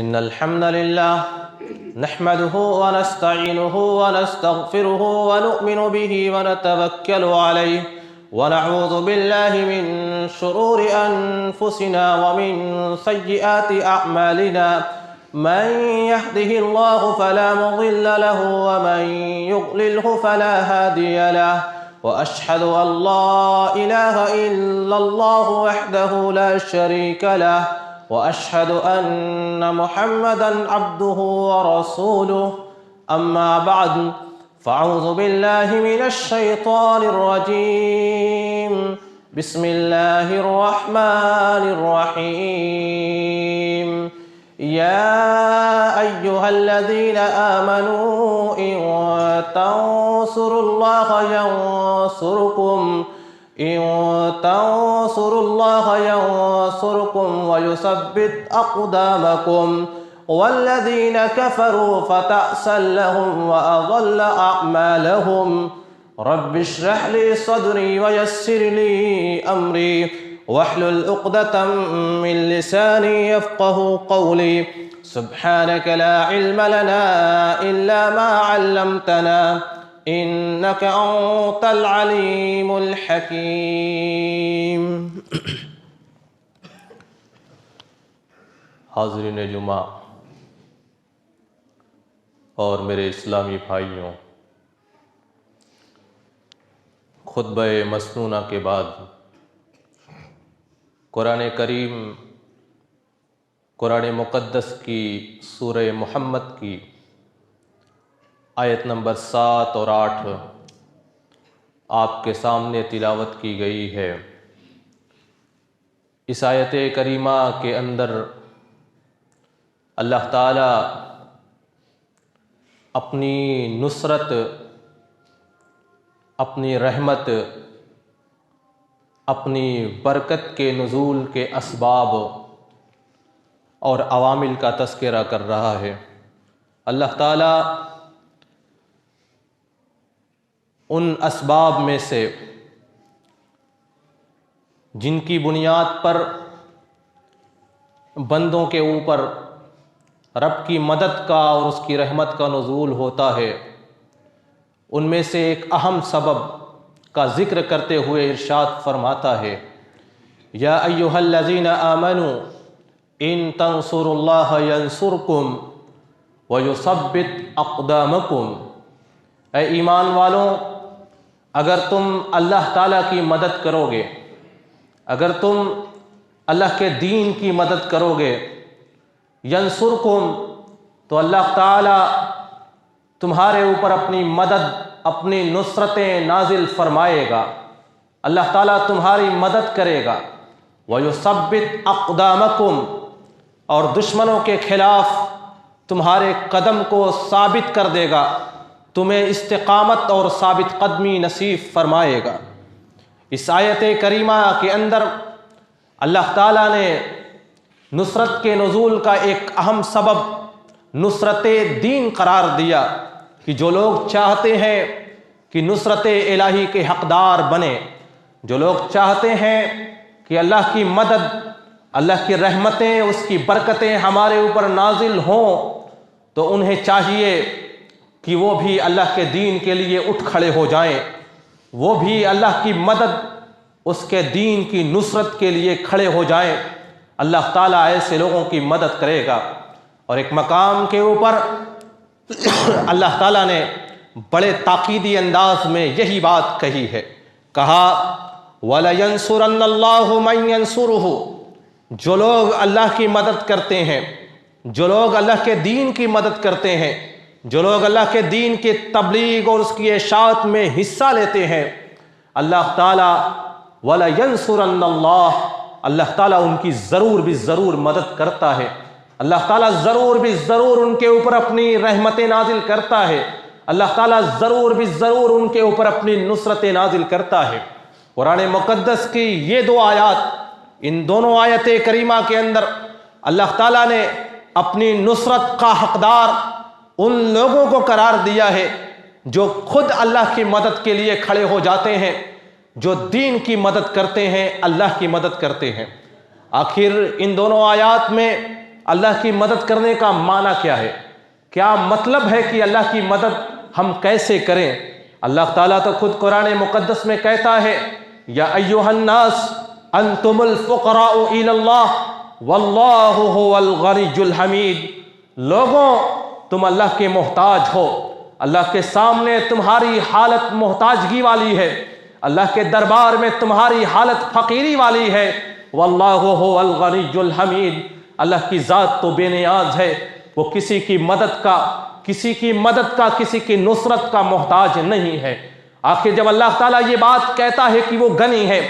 इन्नल हम्दलिल्लाह नहमदुहु व नस्तईनुहु व नस्तगफिरुहु व नु'मिनु बिही व नतवक्कलु अलैहि व नऊज़ु बिल्लाहि मिन शुरूरि अनफुसिना व मिन सय्यिआति अअमालिना मन यहदिहिल्लाहु फला मुज़िल्ल लहु व मन युज़लिल्हु फला हादिय लहु व अशहदु अन ला इलाहा इल्लल्लाहु वहदहु ला शरीक लहु व अशहदु अन्न मुहम्मदन अब्दुहु व रसूलुहु अम्मा बअद फ़अऊज़ु बिल्लाहि मिनश शैतानिर रजीम बिस्मिल्लाहिर रहमानिर रहीम या अय्युहल्लज़ीना आमनू इन तंसुरुल्लाह यंसुरुकुम व युसब्बित अक़दामकुम वल्लज़ीना कफ़रू फ़तअसल लहुम व अज़ल्ल अअमालहुम रब्बिश्रह ली सदरी व यस्सिर ली अमरी वहलुल उक़दतम मिन लिसानी यफ़क़हू क़ौली सुब्हानक ला इल्म लना इल्ला मा अल्लमतना इन्नक अंतल अलीमुल हकीम। हाज़रीन जुमा और मेरे इस्लामी भाइयों, खुतबे मसनूना के बाद कुरान करीम, कुरान मुक़द्दस की सूरह मुहम्मद की आयत नंबर 7 और 8 आपके सामने तिलावत की गई है। इस आयत करीमा के अंदर अल्लाह ताला अपनी नुसरत, अपनी रहमत, अपनी बरकत के नुज़ूल के असबाब और अवामिल का तज़किरा कर रहा है। अल्लाह ताला उन असबाब में से जिनकी बुनियाद पर बंदों के ऊपर रब की मदद का और उसकी रहमत का नुज़ूल होता है, उनमें से एक अहम सबब का ज़िक्र करते हुए इरशाद फरमाता है, या अय्युहल्लज़ीना आमनू इन तंसुरुल्लाह यंसुरकुम व युसब्बित अक़दामकुम। ऐ ईमान वालों, अगर तुम अल्लाह ताला की मदद करोगे, अगर तुम अल्लाह के दीन की मदद करोगे, यंसुरकुम, तो अल्लाह ताला तुम्हारे ऊपर अपनी मदद, अपनी नुसरतें नाजिल फरमाएगा। अल्लाह ताला तुम्हारी मदद करेगा। व युसब्बित अक़दामकुम, और दुश्मनों के खिलाफ तुम्हारे कदम को साबित कर देगा, तुम्हें इस्तिक़ामत और साबित कदमी नसीब फरमाएगा। इस आयत करीमा के अंदर अल्लाह ताला ने नुसरत के नुज़ूल का एक अहम सबब नुसरत दीन करार दिया कि जो लोग चाहते हैं कि नुसरत इलाही के हक़दार बने, जो लोग चाहते हैं कि अल्लाह की मदद, अल्लाह की रहमतें, उसकी बरकतें हमारे ऊपर नाजिल हों, तो उन्हें चाहिए कि वो भी अल्लाह के दीन के लिए उठ खड़े हो जाएं, वो भी अल्लाह की मदद, उसके दीन की नुसरत के लिए खड़े हो जाएं। अल्लाह ताला ऐसे लोगों की मदद करेगा। और एक मकाम के ऊपर अल्लाह ताला ने बड़े ताकीदी अंदाज में यही बात कही है। कहा, वला यंसुरन्नल्लाहु मन यंसुरुहु, जो लोग अल्लाह की मदद करते हैं, जो लोग अल्लाह के दीन की मदद करते हैं, जो लोग अल्लाह के दीन की तबलीग और उसकी इशाअत में हिस्सा लेते हैं, अल्लाह ताला वला यंसुरन्नल्लाह, अल्लाह ताला उनकी ज़रूर भी ज़रूर मदद करता है। अल्लाह ताला ज़रूर भी ज़रूर उनके ऊपर अपनी रहमतें नाजिल करता है। अल्लाह ताला ज़रूर भी ज़रूर उनके ऊपर अपनी नुसरतें नाजिल करता है। कुरान मुक़द्दस की ये दो आयत, इन दोनों आयत करीमा के अंदर अल्लाह ताला ने अपनी नुसरत का हक़दार उन लोगों को करार दिया है जो खुद अल्लाह की मदद के लिए खड़े हो जाते हैं, जो दीन की मदद करते हैं, अल्लाह की मदद करते हैं। आखिर इन दोनों आयात में अल्लाह की मदद करने का माना क्या है, क्या मतलब है कि अल्लाह की मदद हम कैसे करें। अल्लाह ताला तो खुद कुरान मुक़द्दस में कहता है, या अय्युहन्नास अंतुमुल फुक़राउ इलल्लाह वल्लाहु हुवल गनियुल हमीद। लोगों, तुम अल्लाह के मोहताज हो, अल्लाह के सामने तुम्हारी हालत मोहताजगी वाली है, अल्लाह के दरबार में तुम्हारी हालत फ़कीरी वाली है। वल्लाहु हुवल गनियुल हमीद, अल्लाह की ज़ात तो बेनियाज है, वो किसी की मदद का, किसी की नुसरत का मोहताज नहीं है। आखिर जब अल्लाह ताला ये बात कहता है कि वो गनी है,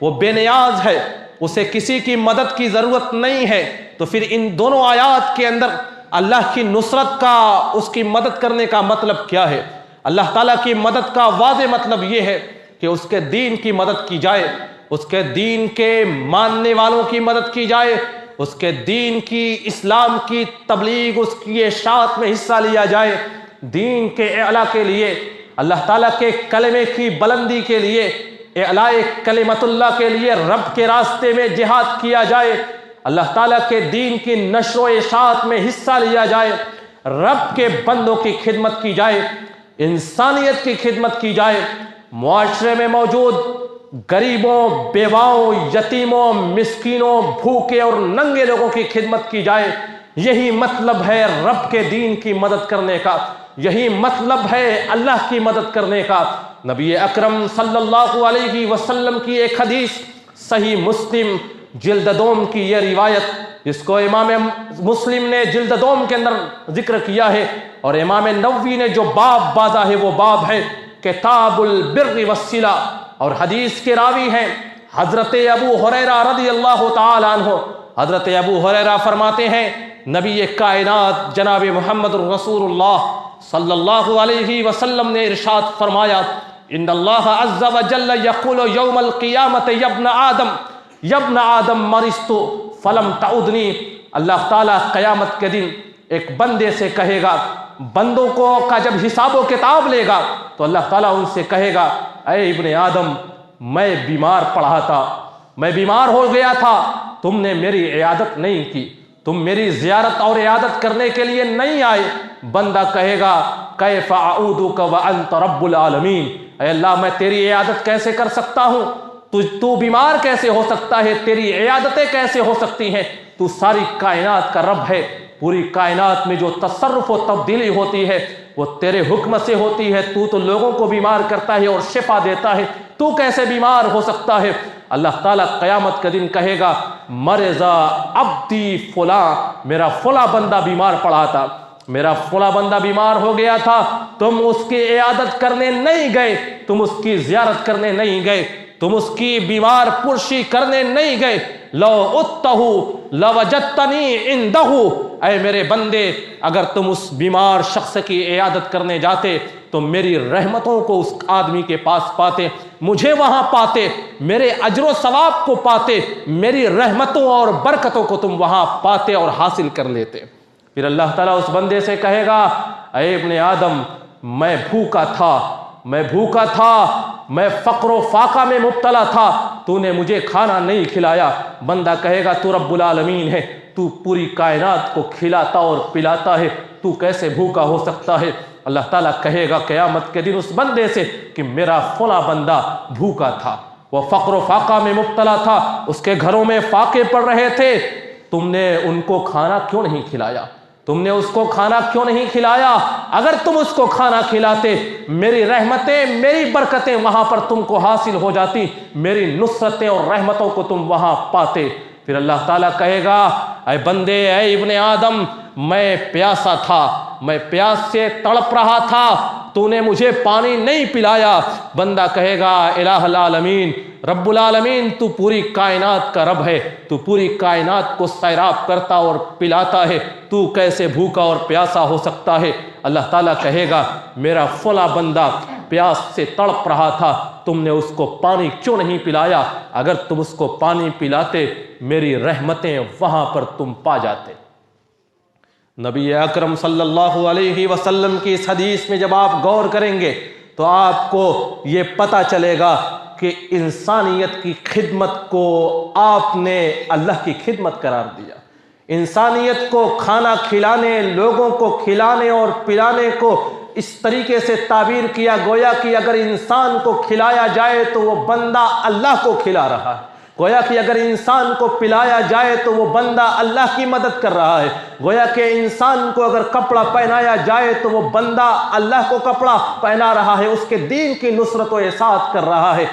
वो बेनियाज है, उसे किसी की मदद की ज़रूरत नहीं है, तो फिर इन दोनों आयात के अंदर अल्लाह की नुसरत का, उसकी मदद करने का मतलब क्या है। अल्लाह ताला की मदद का वाज़े मतलब ये है कि उसके दीन की मदद की जाए, उसके दीन के मानने वालों की मदद की जाए, उसके दीन की, इस्लाम की तबलीग, उसकी इशाअत में हिस्सा लिया जाए, दीन के एला के लिए, अल्लाह ताला के कलमे की बुलंदी के लिए, एलाए कलिमतुल्लाह के लिए रब के रास्ते में जिहाद किया जाए, अल्लाह ताला के दीन की नश्र व इशाअत में हिस्सा लिया जाए, रब के बंदों की खिदमत की जाए, इंसानियत की खिदमत की जाए, मुआशरे में मौजूद गरीबों, बेवाओं, यतीमों, मिस्कीनों, भूखे और नंगे लोगों की खिदमत की जाए। यही मतलब है रब के दीन की मदद करने का, यही मतलब है अल्लाह की मदद करने का। नबी अकरम सल्लल्लाहु अलैहि वसल्लम की एक हदीस, सही मुस्लिम जिल्द दोम की यह रिवायत, जिसको इमाम मुस्लिम ने जिल्द दोम के अंदर जिक्र किया है, और इमाम नववी ने जो बाब बाजा है वो बाब है किताबुल बिर्रि वस्सिला, और हदीस के रावी हैं हजरत अबू हुरैरा रज़ियल्लाहु ताला अन्हु। हजरत अबू हुरैरा फरमाते हैं, नबी कायनात जनाब मोहम्मद रसूलुल्लाह सल्लल्लाहु अलैहि वसल्लम ने इरशाद फरमाया, इन्नल्लाह अज़्ज़ा व जल्ल यक़ूलु यौमल क़ियामत यब्न आदम मरिस्तु फलम तउदनी। अल्लाह ताला क़यामत के दिन एक बंदे से कहेगा, बंदों को का जब हिसाब किताब लेगा तो अल्लाह ताला उनसे कहेगा, ऐ इब्ने आदम, मैं बीमार पड़ा था, मैं बीमार हो गया था, तुमने मेरी इयादत नहीं की, तुम मेरी ज़ियारत और इयादत करने के लिए नहीं आए। बंदा कहेगा, कैफ़ अऊदुका व अंत रब्बुल आलमीन, ऐ अल्लाह, मैं तेरी इयादत कैसे कर सकता हूँ, तू बीमार कैसे हो सकता है, तेरी इयादतें कैसे हो सकती हैं, तू सारी कायनात का रब है, पूरी कायनात में जो तसर्रुफ और तब्दीली होती है वो तेरे हुक्म से होती है, तू तो लोगों को बीमार करता है और शिफा देता है, तू कैसे बीमार हो सकता है। अल्लाह ताला क़यामत के दिन कहेगा, मरज़ा अब्दी फुला, मेरा फुला बंदा बीमार पड़ा था, मेरा फुला बंदा बीमार हो गया था, तुम उसकी इयादत करने नहीं गए, तुम उसकी ज़ियारत करने नहीं गए, तुम उसकी बीमार पुरशी करने नहीं गए। लो उत्तहु लवजत्तनी इंदहु, ऐ मेरे बंदे, अगर तुम उस बीमार शख्स की इयादत करने जाते तो मेरी रहमतों को उस आदमी के पास पाते, मुझे वहां पाते, मेरे अजरो सवाब को पाते, मेरी रहमतों और बरकतों को तुम वहां पाते और हासिल कर लेते। फिर अल्लाह ताला उस बंदे से कहेगा, ऐ इब्ने आदम, मैं भूखा था, मैं फ़क्र फाका में मुब्तला था, तूने मुझे खाना नहीं खिलाया। बंदा कहेगा, तू रब्बुल आलमीन है, तू पूरी कायनात को खिलाता और पिलाता है, तू कैसे भूखा हो सकता है। अल्लाह ताला कहेगा क़यामत के दिन उस बंदे से कि मेरा फला बंदा भूखा था, वह फ़क्र फाका में मुब्तला था, उसके घरों में फाके पड़ रहे थे, तुमने उनको खाना क्यों नहीं खिलाया, तुमने उसको खाना क्यों नहीं खिलाया। अगर तुम उसको खाना खिलाते, मेरी रहमतें, मेरी बरकतें वहां पर तुमको हासिल हो जाती, मेरी नुसरतें और रहमतों को तुम वहां पाते। फिर अल्लाह ताला कहेगा, ऐ बंदे, ऐ इब्ने आदम, मैं प्यासा था, मैं प्यास से तड़प रहा था, तूने मुझे पानी नहीं पिलाया। बंदा कहेगा, इलाहुल आलमीन, रब्बुल आलमीन, तू पूरी कायनात का रब है, तू पूरी कायनात को सैराब करता और पिलाता है, तू कैसे भूखा और प्यासा हो सकता है। अल्लाह ताला कहेगा, मेरा फला बंदा प्यास से तड़प रहा था, तुमने उसको पानी क्यों नहीं पिलाया। अगर तुम उसको पानी पिलाते, मेरी रहमतें वहां पर तुम पा जाते। नबी अकरम सल्लल्लाहु अलैहि वसल्लम की इस हदीस में जब आप गौर करेंगे तो आपको ये पता चलेगा कि इंसानियत की खिदमत को आपने अल्लाह की खिदमत करार दिया। इंसानियत को खाना खिलाने, लोगों को खिलाने और पिलाने को इस तरीके से ताबीर किया गोया कि अगर इंसान को खिलाया जाए तो वो बंदा अल्लाह को खिला रहा है, गोया कि अगर इंसान को पिलाया जाए तो वो बंदा अल्लाह की मदद कर रहा है, गोया कि इंसान को अगर कपड़ा पहनाया जाए तो वो बंदा अल्लाह को कपड़ा पहना रहा है, उसके दीन की नुसरत व इशाअत कर रहा है।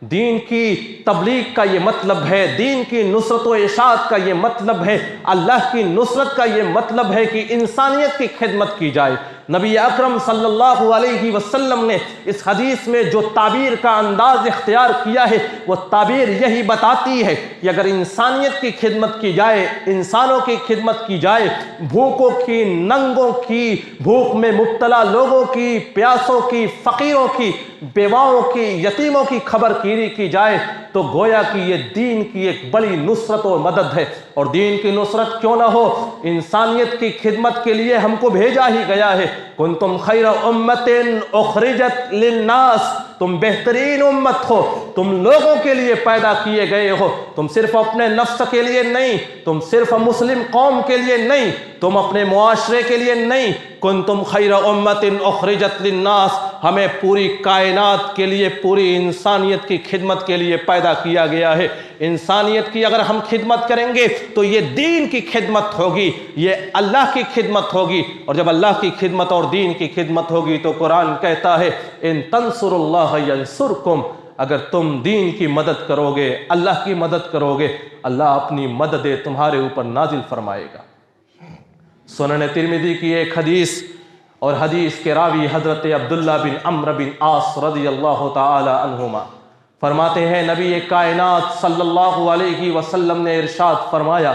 दीन की तबलीग का ये मतलब है, दीन की नुसरत व इशाअत का ये मतलब है, अल्लाह की नुसरत का ये मतलब है कि इंसानियत की खिदमत की जाए। नबी अकरम सल्लल्लाहु अलैहि वसल्लम ने इस हदीस में जो ताबीर का अंदाज इख्तियार किया है वो ताबीर यही बताती है कि अगर इंसानियत की खिदमत की जाए, इंसानों की खिदमत की जाए, भूखों की, नंगों की, भूख में मुब्तला लोगों की, प्यासों की, फ़कीरों की, बेवाओं की, यतीमों की खबरगिरी की जाए तो गोया कि ये दीन की एक बड़ी नुसरत और मदद है। और दीन की नुसरत क्यों ना हो, इंसानियत की खिदमत के लिए हमको भेजा ही गया है। कुंतुम खैर उम्मतिन उखरिजत लिन्नास, तुम बेहतरीन उम्मत हो, तुम लोगों के लिए पैदा किए गए हो, तुम सिर्फ अपने नफ्स के लिए नहीं, तुम सिर्फ मुस्लिम कौम के लिए नहीं, तुम अपने मुआशरे के लिए नहीं। कुंतुम खैर उम्मतिन उखरिजत लिन्नास, हमें पूरी कायनात के लिए, पूरी इंसानियत की खिदमत के लिए पैदा किया गया है। इंसानियत की अगर हम खिदमत करेंगे तो ये दीन की खिदमत होगी, ये अल्लाह की खिदमत होगी। और जब अल्लाह की खिदमत और दीन की खिदमत होगी तो कुरान कहता है इन तंसुरुल्लाह यंसुरकुम, अगर तुम दीन की मदद करोगे, अल्लाह की मदद करोगे, अल्लाह अपनी मदद तुम्हारे ऊपर नाजिल फरमाएगा। सुनन तिरमिज़ी की एक हदीस, और हदीस के रावी हजरत अब्दुल्ला बिन अम्र बिन आस रज़ियल्लाहु ताला अन्हुमा फरमाते हैं, नबी कायनात सल्लल्लाहु अलैहि वसल्लम ने इरशाद फरमाया,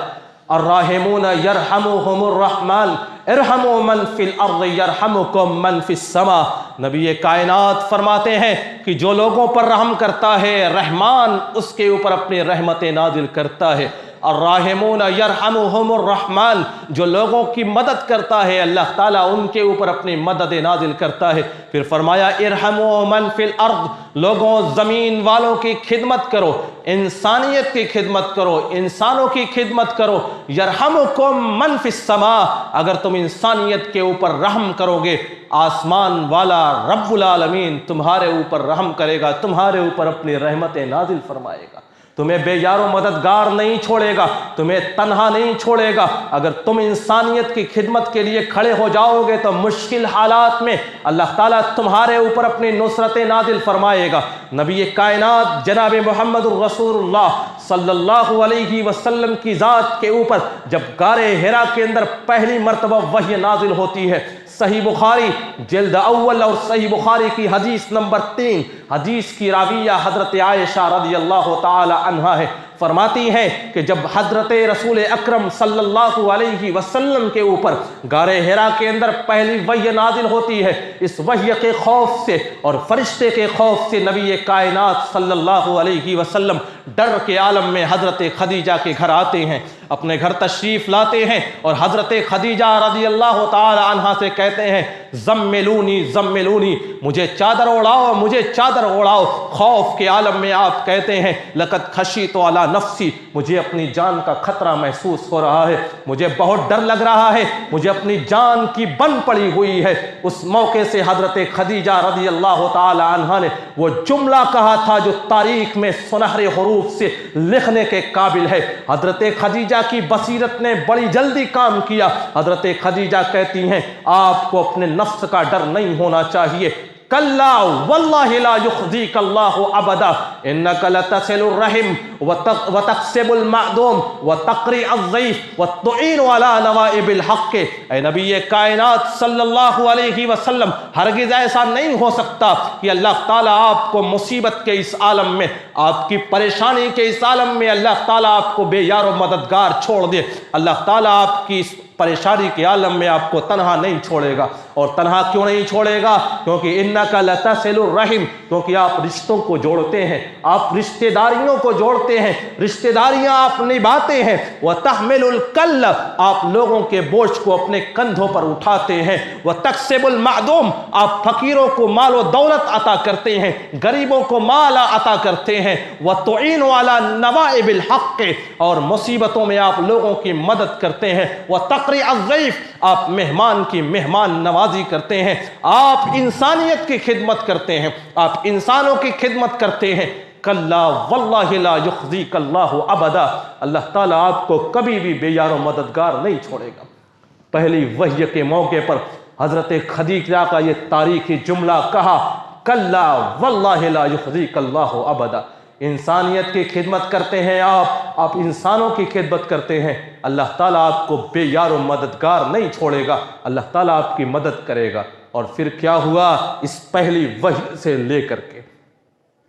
अर्राहिमून यरहमुहुमुर रहमान इरहमु मन फिल अर्द यरहमुकुम मन फिस समा। नबी कायनात फरमाते हैं कि जो लोगों पर रहम करता है, रहमान उसके ऊपर अपनी रहमतें नाजिल करता है। अर्राहिमून यरहमुहुमुर रहमान, जो लोगों की मदद करता है, अल्लाह ताला उनके ऊपर अपनी मदद नाजिल करता है। फिर फरमाया इरहमु मन फिल अर्द, लोगों ज़मीन वालों की खिदमत करो, इंसानियत की खिदमत करो, इंसानों की खिदमत करो। यरहमुकुम मन फिस समा, अगर तुम इंसानियत के ऊपर रहम करोगे, आसमान वाला रब्बुल आलमीन तुम्हारे ऊपर रहम करेगा, तुम्हारे ऊपर अपनी रहमतें नाजिल फरमाएगा, तुम्हें बेयारो मददगार नहीं छोड़ेगा, तुम्हें तन्हा नहीं छोड़ेगा। अगर तुम इंसानियत की खिदमत के लिए खड़े हो जाओगे तो मुश्किल हालात में अल्लाह ताला तुम्हारे ऊपर अपनी नुसरतें नाजिल फरमाएगा। नबी कायनात जनाब मुहम्मदुर रसूलुल्लाह सल्लल्लाहु अलैहि वसल्लम की ज़ात के ऊपर जब गारे हिरा के अंदर पहली मर्तबा वही नाजिल होती है, सही बुखारी जिल्द अव्वल और सही बुखारी की हदीस नंबर 3, हदीस की राविया हजरत आयशा रज़ियल्लाहु ताला अन्हा है। फरमाती हैं कि जब हजरत रसूल अकरम सल्लल्लाहु अलैहि वसल्लम के ऊपर गारे हिरा के अंदर पहली वही नाजिल होती है, इस वही के खौफ से और फरिश्ते के खौफ से नबी कायनात सल्लल्लाहु अलैहि वसल्लम डर के आलम में हजरत खदीजा के घर आते हैं, अपने घर तशरीफ लाते हैं और हजरत खदीजा रज़ियल्लाहु ताला अन्हा से कहते हैं ज़म्मिलूनी ज़म्मिलूनी, मुझे चादर ओढ़ाओ, मुझे चादर ओढ़ाओ। खौफ के आलम में आप कहते हैं लक़द खशीतु अला नफ्सी, मुझे अपनी जान का खतरा महसूस हो रहा है, मुझे बहुत डर लग रहा है, मुझे अपनी जान की बन पड़ी हुई है। उस मौके से हजरत खदीजा रज़ियल्लाहु ताला अन्हा ने वो जुमला कहा था जो तारीख में सुनहरे हुरूफ से लिखने के काबिल है। हजरत खदीजा की बसीरत ने बड़ी जल्दी काम किया। हजरत खदीजा कहती हैं आपको अपने नफ्स का डर नहीं होना चाहिए। कल्ला वल्लाहि ला युख़ज़ीकल्लाहु अबदा इन्नका लतसिलुर रहिम व तक़सिबुल मअदूम व तक़री अज़्ज़ईफ़ व तुईनु अला नवाइबिल हक़। ऐ नबी कायनात सल्लल्लाहु अलैहि वसल्लम, हरगिज़ ऐसा नहीं हो सकता कि अल्लाह ताला आपको मुसीबत के इस आलम में, आपकी परेशानी के इस आलम में अल्लाह ताला आपको बेयारो मददगार छोड़ दे। अल्लाह ताला आपकी परेशानी के आलम में आपको तन्हा नहीं छोड़ेगा। और तन्हा क्यों नहीं छोड़ेगा? क्योंकि इन्नका लतसिलुर रहिम, क्योंकि आप रिश्तों को जोड़ते हैं, आप रिश्तेदारियों को जोड़ते हैं, रिश्तेदारियां आप निभाते हैं। व तहमिलुल कल्ल, आप लोगों के बोझ को अपने कंधों पर उठाते हैं। व तक्सिबुल मादूम, आप फकीरों को माल व दौलत अता करते हैं, गरीबों को माल अता करते हैं। व तुईनु अला नवाइबिल हक़, और मुसीबतों में आप लोगों की मदद करते हैं। व तक़री अज़्ज़ैफ़, आप मेहमान की मेहमान नवाजी करते हैं, आप इंसानियत की खिदमत करते हैं, आप इंसानों की खिदमत करते हैं। कल्ला वल्लाहि ला युख़ज़ीकल्लाहु अबदा, अल्लाह ताला आपको कभी भी बेयारो मददगार नहीं छोड़ेगा। पहली वह्य के मौके पर हज़रत खदीजा का ये तारीखी जुमला कहा, कल्ला वल्लाहि ला युख़ज़ीकल्लाहु अबदा। इंसानियत की खिदमत करते हैं आप इंसानों की खिदमत करते हैं, अल्लाह ताला आपको बेयारो मददगार नहीं छोड़ेगा, अल्लाह ताला आपकी मदद करेगा। और फिर क्या हुआ? इस पहली वही से लेकर के,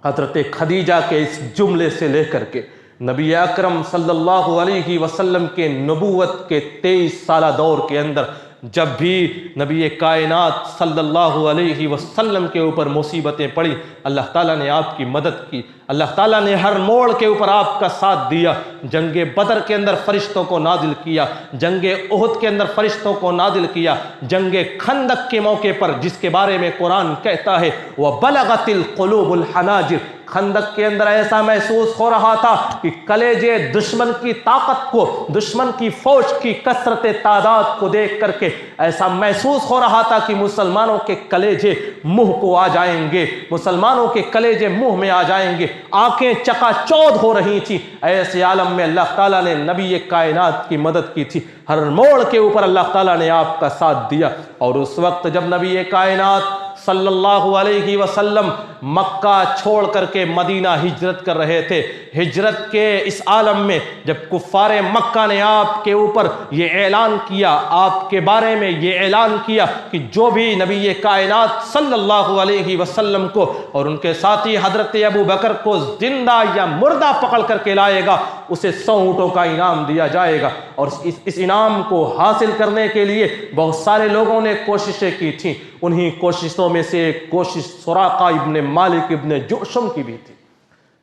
हज़रत खदीजा के इस जुमले से लेकर के नबी अकरम सल्लल्लाहु अलैहि वसल्लम के नबूवत के 23 साला दौर के अंदर जब भी नबी कायनात सल्लल्लाहु अलैहि वसल्लम के ऊपर मुसीबतें पड़ी, अल्लाह ताला ने आपकी मदद की, अल्लाह ताला ने हर मोड़ के ऊपर आपका साथ दिया। जंगे बदर के अंदर फरिश्तों को नाजिल किया, जंगे उहद के अंदर फरिश्तों को नाजिल किया, जंगे खंदक के मौके पर जिसके बारे में कुरान कहता है वह बलगतिल कुलूबुल हनाजिर, खंदक के अंदर ऐसा महसूस हो रहा था कि कलेजे दुश्मन की ताकत को, दुश्मन की फौज की कसरत तादाद को देख करके ऐसा महसूस हो रहा था कि मुसलमानों के कलेजे मुंह को आ जाएंगे, मुसलमानों के कलेजे मुंह में आ जाएंगे, आंखें चकाचौंध हो रही थी। ऐसे आलम में अल्लाह ताला ने नबी कायनात की मदद की थी, हर मोड़ के ऊपर अल्लाह ताला ने आपका साथ दिया। और उस वक्त जब नबी कायनात सल्लल्लाहु अलैहि वसल्लम मक्का छोड़ करके मदीना हिजरत कर रहे थे, हिजरत के इस आलम में जब कुफ्फारे मक्का ने आपके ऊपर ये ऐलान किया, आपके बारे में ये ऐलान किया कि जो भी नबी कायनात सल्लल्लाहु अलैहि वसल्लम को और उनके साथी हजरत अबू बकर को जिंदा या मुर्दा पकड़ करके लाएगा उसे 100 ऊँटों का इनाम दिया जाएगा। और इस इनाम को हासिल करने के लिए बहुत सारे लोगों ने कोशिशें की थी। उन्हीं कोशिशों में से एक कोशिश सुराका इब्ने मालिक इब्ने जुशम की भी थी।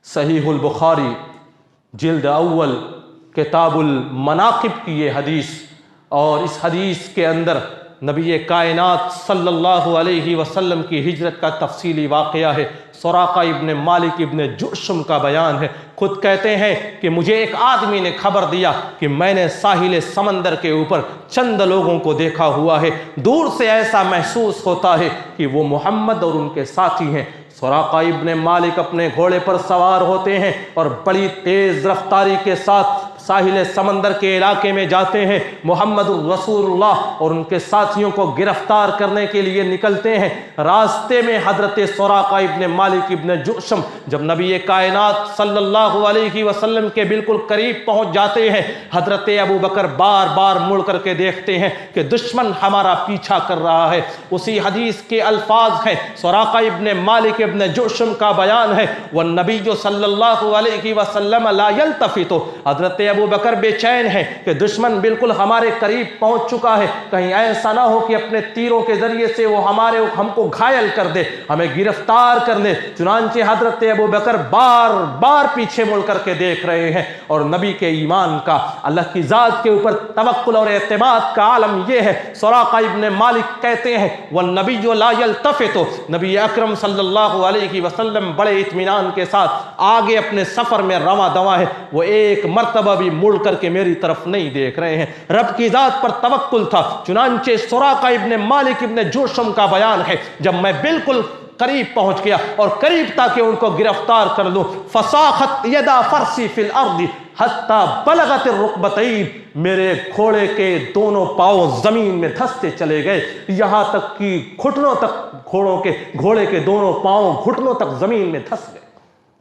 सहीहुल बुखारी जिल्द अव्वल किताबुल मनाकिब की ये हदीस, और इस हदीस के अंदर नबी कायनात सल्लल्लाहु अलैहि वसल्लम की हिजरत का तफसीली वाक़या है। सुराका इब्ने मालिक इब्ने जुशम का बयान है। खुद कहते हैं कि मुझे एक आदमी ने खबर दिया कि मैंने साहिल समंदर के ऊपर चंद लोगों को देखा हुआ है, दूर से ऐसा महसूस होता है कि वो मोहम्मद और उनके साथी हैं। सुराका इब्ने मालिक अपने घोड़े पर सवार होते हैं और बड़ी तेज रफ्तारी के साथ साहिल समंदर के इलाके में जाते हैं। मुहम्मदुर रसूलुल्लाह और उनके साथियों को गिरफ्तार करने के लिए निकलते हैं। रास्ते में हजरत सुराका इब्ने मालिक इब्ने जुशम जब नबी कायनात सल्लल्लाहु अलैहि वसल्लम के बिल्कुल करीब पहुंच जाते हैं, हजरत अबू बकर बार बार मुड़ करके देखते हैं कि दुश्मन हमारा पीछा कर रहा है। उसी हदीस के अल्फाज हैं, सुराका इब्ने मालिक इब्ने जुशम का बयान है, वह नबी जो सल्लल्लाहु अलैहि वसल्लम ला यल्तफितु, हजरत अबू बकर बेचैन है कि दुश्मन बिल्कुल हमारे करीब पहुंच चुका है, कहीं ऐसा ना हो कि अपने तीरों के जरिए से वो हमको घायल कर दे, हमें गिरफ्तार कर ले। चुनांचे हजरत अबू बकर बार बार पीछे मुड़ करके देख रहे हैं और नबी के ईमान का, अल्लाह की जात के ऊपर तवक्कुल और एतमाद का आलम यह है। सुराका इब्ने मालिक कहते हैं वह नबी जो ला यल्तफितु, नबी अकरम सल्लल्लाहु अलैहि वसल्लम बड़े इत्मीनान के साथ आगे अपने सफर में रवा दवा है, वो एक मर्तबा भी मुड़ करके मेरी तरफ नहीं देख रहे हैं। रब की जात पर तवक्कुल था। चुनांचे सुराका इब्ने मालिक इब्ने जुशम का बयान है, जब मैं बिल्कुल करीब पहुंच गया और करीब ताकि उनको गिरफ्तार कर लूं, फसाखत यदा फरसी फिल अर्दी हत्ता बलगत रुकबतैन, मेरे घोड़े के दोनों पांव जमीन में धंसते चले गए, यहां तक कि घुटनों तक घोड़े के दोनों पांव घुटनों तक जमीन में धंस गए।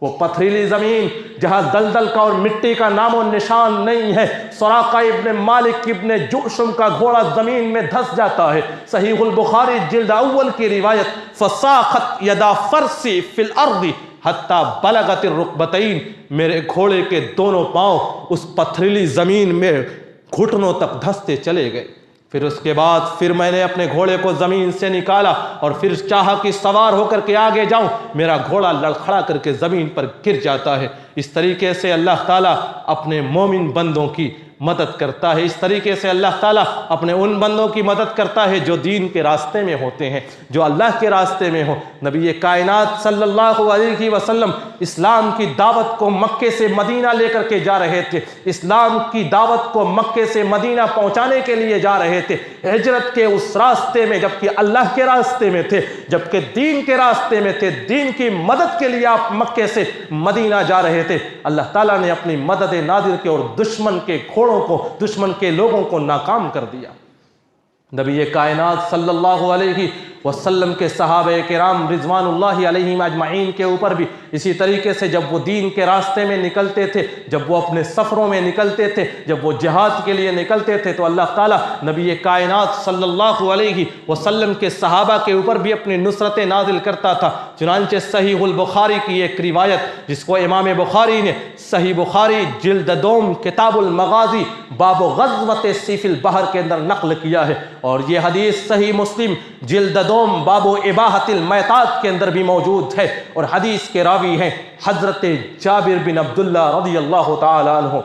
वो पथरीली जमीन जहां दलदल का और मिट्टी का नामो निशान नहीं है, सुराका इब्ने मालिक इब्ने जुशम का घोड़ा जमीन में धंस जाता है। सहीहुल बुखारी जिल्द अव्वल की रिवायत, फसाखत यदा फरसी फिल अर्दी हत्ता बलगत रुकबतैन, मेरे घोड़े के दोनों पांव उस पथरीली जमीन में घुटनों तक धंसते चले गए। फिर उसके बाद फिर मैंने अपने घोड़े को ज़मीन से निकाला और फिर चाहा कि सवार होकर के आगे जाऊं, मेरा घोड़ा लड़खड़ा करके ज़मीन पर गिर जाता है। इस तरीके से अल्लाह ताला अपने मोमिन बंदों की मदद करता है। इस तरीके से अल्लाह ताला अपने उन बंदों की मदद करता है जो दीन के रास्ते में होते हैं, जो अल्लाह के रास्ते में हो। नबी कायनात सल्लल्लाहु अलैहि वसल्लम इस्लाम की दावत को मक्के से मदीना लेकर के जा रहे थे। इस्लाम की दावत को मक्के से मदीना पहुंचाने के लिए जा रहे थे। हिजरत के उस रास्ते में, जबकि अल्लाह के रास्ते में थे, जबकि दीन के रास्ते में थे, दीन की मदद के लिए आप मक्के से मदीना जा रहे थे। अल्लाह ताला ने अपनी मदद नादिर के और दुश्मन के घोड़ों को, दुश्मन के लोगों को नाकाम कर दिया। नबी कायनात सल्लल्लाहु अलैहि वसल्लम के सहाबे किराम रिज़वानुल्लाहि अलैहिम अजमाइन के ऊपर भी इसी तरीके से जब वो दीन के रास्ते में निकलते थे, जब वो अपने सफ़रों में निकलते थे, जब वो जिहाद के लिए निकलते थे, तो अल्लाह ताला नबी कायनात सल्लल्लाहु अलैहि वसल्लम के सहाबा के ऊपर भी अपनी नुसरतें नाजिल करता था। चुनांचे सहीहुल बुखारी की एक रिवायत, जिसको इमाम बुखारी ने सही बुखारी जिल्द दोम किताबुल मगाजी बाब ग़ज़वत सीफिल बहर के अंदर नक़ल किया है, और ये हदीस सही मुस्लिम जिल्द दोम बाबो इबाहतिल मैतात के अंदर भी मौजूद है। और हदीस के रावी हैं हज़रत जाबिर बिन अब्दुल्ला रज़ियल्लाहु ताला अन्हु।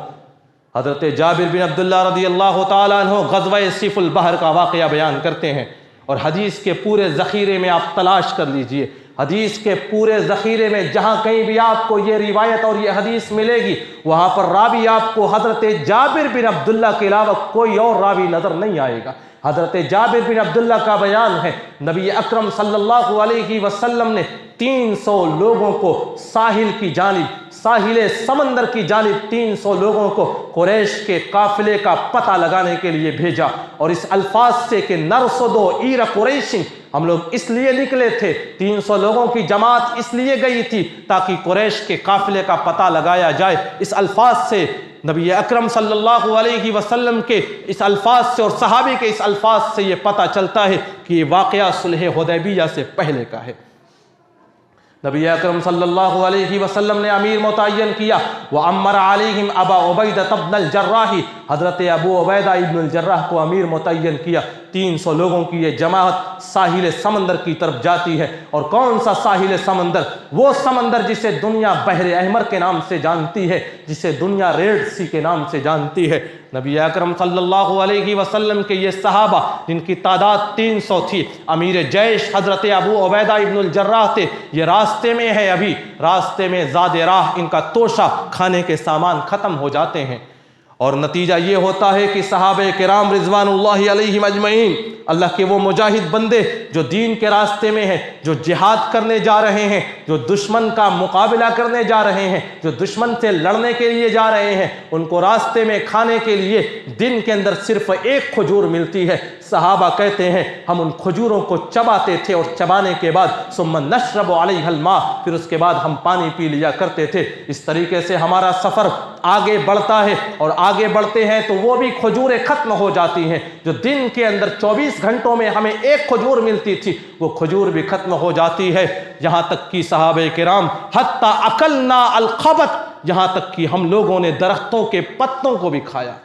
हज़रत जाबिर बिन अब्दुल्ला रज़ियल्लाहु ताला अन्हु ग़ज़वा सीफुल बहर का वाक़या बयान करते हैं, और हदीस के पूरे ज़ख़ीरे में आप तलाश कर लीजिए, हदीस के पूरे ज़ख़ीरे में जहाँ कहीं भी आपको ये रिवायत और ये हदीस मिलेगी, वहाँ पर रावी आपको हज़रत जाबिर बिन अब्दुल्ला के अलावा कोई और रावी नज़र नहीं आएगा। हज़रत जाबिर बिन अब्दुल्ला का बयान है, नबी अकरम सल्लल्लाहु अलैहि वसल्लम ने 300 लोगों को साहिल की जानिब, साहिल समंदर की जानिब 300 लोगों को कुरैश के काफिले का पता लगाने के लिए भेजा, और इस अल्फाज से कि नरसदो ईरा कुरैशिन, हम लोग इसलिए निकले थे, 300 लोगों की जमात इसलिए गई थी ताकि कुरैश के काफिले का पता लगाया जाए। इस अल्फाज से, नबी अकरम सल्लल्लाहु अलैहि वसल्लम के इस अल्फाज से और सहाबी के इस अल्फाज से ये पता चलता है कि ये वाक़या सुलह हुदैबिया से पहले का है। नबी अकरम सल्लल्लाहु अलैहि वसल्लम ने अमीर मुतय्यन किया, व अम्मर अलैहिम अबा उबैदा इब्न अल-जर्राह, हज़रत अबू उबैदा इब्न अल-जर्राह को अमीर मुतय्यन किया। 300 लोगों की ये जमात साहिल समंदर की तरफ जाती है। और कौन सा साहिल समंदर? वो समंदर जिसे दुनिया बहर अहमर के नाम से जानती है, जिसे दुनिया रेड सी के नाम से जानती है। नबी अकरम सल्लल्लाहु अलैहि वसल्लम के ये सहाबा, जिनकी तादाद 300 थी, अमीर जैश हज़रत अबू उबैदा इब्न अल-जर्राह थे, ये रास्ते में है, अभी रास्ते में ज़ादे राह इनका तोशा, खाने के सामान ख़त्म हो जाते हैं। और नतीजा ये होता है कि सहाबे किराम रिज़वानुल्लाहि अलैहिम अजमईन, अल्लाह के वो मुजाहिद बंदे जो दीन के रास्ते में हैं, जो जिहाद करने जा रहे हैं, जो दुश्मन का मुकाबला करने जा रहे हैं, जो दुश्मन से लड़ने के लिए जा रहे हैं, उनको रास्ते में खाने के लिए दिन के अंदर सिर्फ एक खजूर मिलती है। सहाबा कहते हैं हम उन खजूरों को चबाते थे, और चबाने के बाद सुम्मा नशरबु अलैहल मा, फिर उसके बाद हम पानी पी लिया करते थे। इस तरीके से हमारा सफ़र आगे बढ़ता है, और आगे बढ़ते हैं तो वो भी खजूरें ख़त्म हो जाती हैं। जो दिन के अंदर 24 घंटों में हमें एक खजूर मिलती थी, वो खजूर भी ख़त्म हो जाती है। यहाँ तक कि सहाबे किराम हत्ता अकलना अलखबत, यहाँ तक कि हम लोगों ने दरख्तों के पत्तों को भी खाया।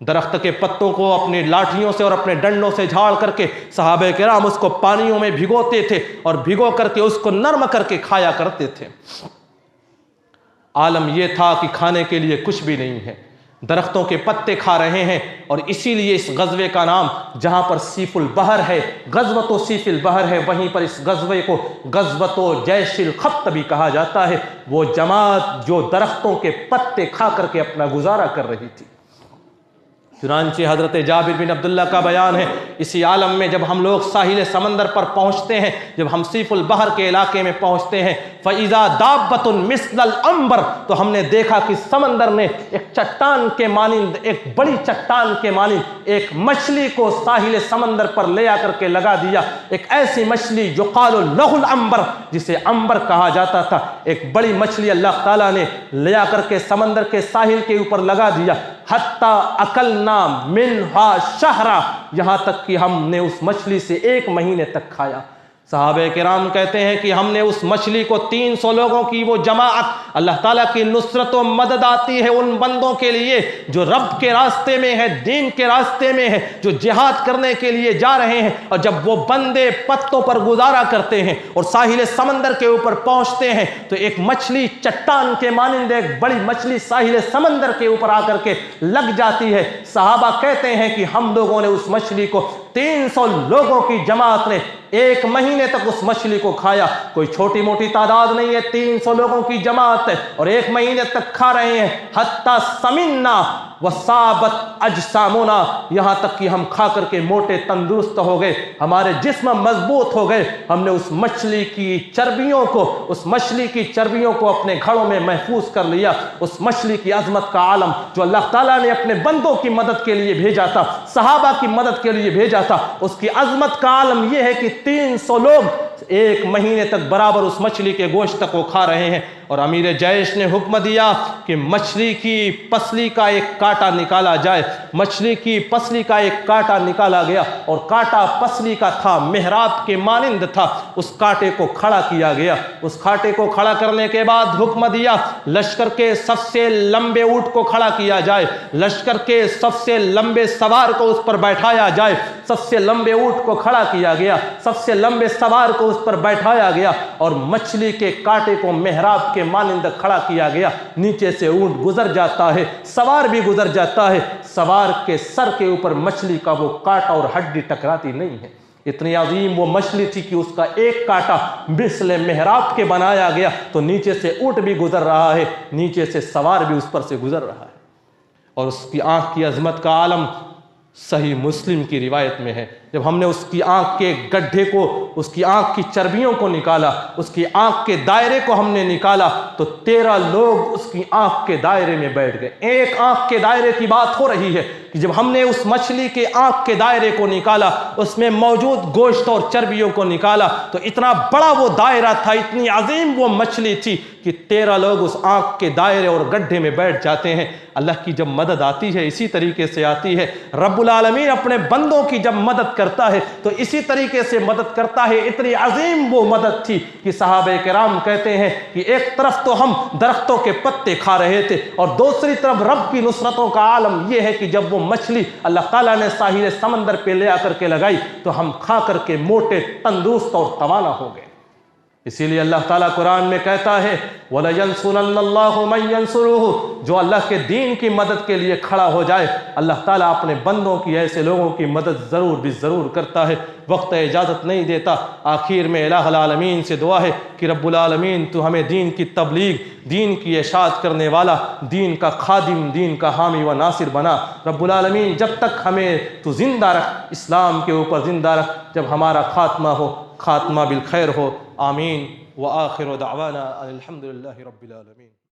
दरख्त के पत्तों को अपनी लाठियों से और अपने डंडों से झाड़ करके सहाबे किराम उसको पानियों में भिगोते थे, और भिगो करके उसको नरम करके खाया करते थे। आलम यह था कि खाने के लिए कुछ भी नहीं है, दरख्तों के पत्ते खा रहे हैं। और इसीलिए इस गज़वे का नाम, जहाँ पर सीफुल बहर है, गज़वतो सीफुल बहर है, वहीं पर इस गज़वे को गज़वतो जैशिल खब्त भी कहा जाता है। वो जमात जो दरख्तों के पत्ते खा करके अपना गुजारा कर रही थी। चुनांचे हज़रत जाबिर बिन अब्दुल्ला का बयान है, इसी आलम में जब हम लोग साहिल समंदर पर पहुँचते हैं, जब हम सीफुल बहर के इलाके में पहुँचते हैं, फ़इज़ा दाब्बतुन मिस्लल अंबर, तो हमने देखा कि समंदर ने एक चट्टान के मानिंद, एक बड़ी चट्टान के मानिंद एक मछली को साहिल समंदर पर ले आकर के लगा दिया। एक ऐसी मछली जो क़ालु लहुल अंबर, जिसे अंबर कहा जाता था, एक बड़ी मछली अल्लाह ताला ने ले आकर के समंदर के साहिल के ऊपर लगा दिया। हत्ता अकलना मिनहा शहरा, यहाँ तक कि हमने उस मछली से 1 महीने तक खाया। सहाबे किराम कहते हैं कि हमने उस मछली को 300 लोगों की वो जमाअत, अल्लाह ताला की नुसरत व मदद आती है उन बंदों के लिए जो रब के रास्ते में है, दीन के रास्ते में है, जो जिहाद करने के लिए जा रहे हैं। और जब वो बंदे पत्तों पर गुजारा करते हैं और साहिल समंदर के ऊपर पहुंचते हैं तो एक मछली चट्टान के मानिंद, एक बड़ी मछली साहिल समंदर के ऊपर आकर के लग जाती है। सहाबा कहते हैं कि हम लोगों ने उस मछली को 300 लोगों की जमात ने 1 महीने तक उस मछली को खाया। कोई छोटी मोटी तादाद नहीं है, 300 लोगों की जमात है और 1 महीने तक खा रहे हैं। हत्ता समिन्ना वसाबत अजसामुना, यहां तक कि हम खा करके मोटे तंदुरुस्त हो गए, हमारे जिस्म मजबूत हो गए। हमने उस मछली की चर्बियों को अपने घड़ों में महफूज कर लिया। उस मछली की अजमत का आलम जो अल्लाह ताला ने अपने बंदों की मदद के लिए भेजा था, सहाबा की मदद के लिए भेजा था, उसकी अजमत का आलम यह है कि 300 लोग 1 महीने तक बराबर उस मछली के गोश्त को खा रहे हैं। और अमीर जैश ने हुक्म दिया कि मछली की पसली का एक कांटा निकाला जाए। मछली की पसली का एक कांटा निकाला गया और कांटा पसली का था, मेहराब के मानिंद था। उस कांटे को खड़ा किया गया। उस कांटे को खड़ा करने के बाद हुक्म दिया लश्कर के सबसे लंबे ऊंट को खड़ा किया जाए, लश्कर के सबसे लंबे सवार को उस पर बैठाया जाए। सबसे लंबे ऊंट को खड़ा किया गया, सबसे लंबे सवार को उस पर बैठाया गया और मछली के कांटे को मेहराब के मानिंद खड़ा किया गया। नीचे से ऊंट गुजर जाता है, सवार भी गुजर जाता है, सवार के सर के ऊपर मछली का वो कांटा और हड्डी टकराती नहीं है। इतनी अजीम वो मछली थी कि उसका एक कांटा मिस्ले मेहराब के बनाया गया तो नीचे से ऊंट भी गुजर रहा है, नीचे से सवार भी उस पर से गुजर रहा है। और उसकी आंख की अजमत का आलम सही मुस्लिम की रिवायत में है। जब हमने उसकी आंख के गड्ढे को, उसकी आंख की चर्बियों को निकाला, उसकी आंख के दायरे को हमने निकाला तो 13 लोग उसकी आंख के दायरे में बैठ गए। एक आंख के दायरे की बात हो रही है कि जब हमने उस मछली के आंख के दायरे को निकाला, उसमें मौजूद गोश्त और चर्बियों को निकाला तो इतना बड़ा वो दायरा था, इतनी अजीम वो मछली थी कि 13 लोग उस आंख के दायरे और गड्ढे में बैठ जाते हैं। अल्लाह की जब मदद आती है इसी तरीके से आती है। रब्बुल आलमीन अपने बंदों की जब मदद करता है तो इसी तरीके से मदद करता है। इतनी अजीम वो मदद थी कि सहाबे किराम कहते हैं कि एक तरफ तो हम दरख्तों के पत्ते खा रहे थे और दूसरी तरफ रब की नुसरतों का आलम यह है कि जब वो मछली अल्लाह ताला ने साहिल समंदर पे ले आकर के लगाई तो हम खा करके मोटे तंदुरुस्त और तवाना हो गए। इसीलिए अल्लाह ताला कुरान में कहता है वलयंसुरन्नल्लाहु मन यंसुरुहु, जो अल्लाह के दीन की मदद के लिए खड़ा हो जाए अल्लाह ताला अपने बंदों की, ऐसे लोगों की मदद ज़रूर करता है। वक्त इजाज़त नहीं देता, आखिर में इलाहुल आलमीन से दुआ है कि रब्बुल आलमीन तू हमें दीन की तबलीग, दीन की इशाअत करने वाला, दीन का खादिम, दीन का हामी व नासिर बना। रब्बुल आलमीन जब तक हमें तू जिंदा रख, इस्लाम के ऊपर जिंदा रख, जब हमारा खात्मा हो, खात्मा बिल खैर हो। आमीन व आखिर दावाना अल्हम्दुलिल्लाहि रब्बिल आलमीन।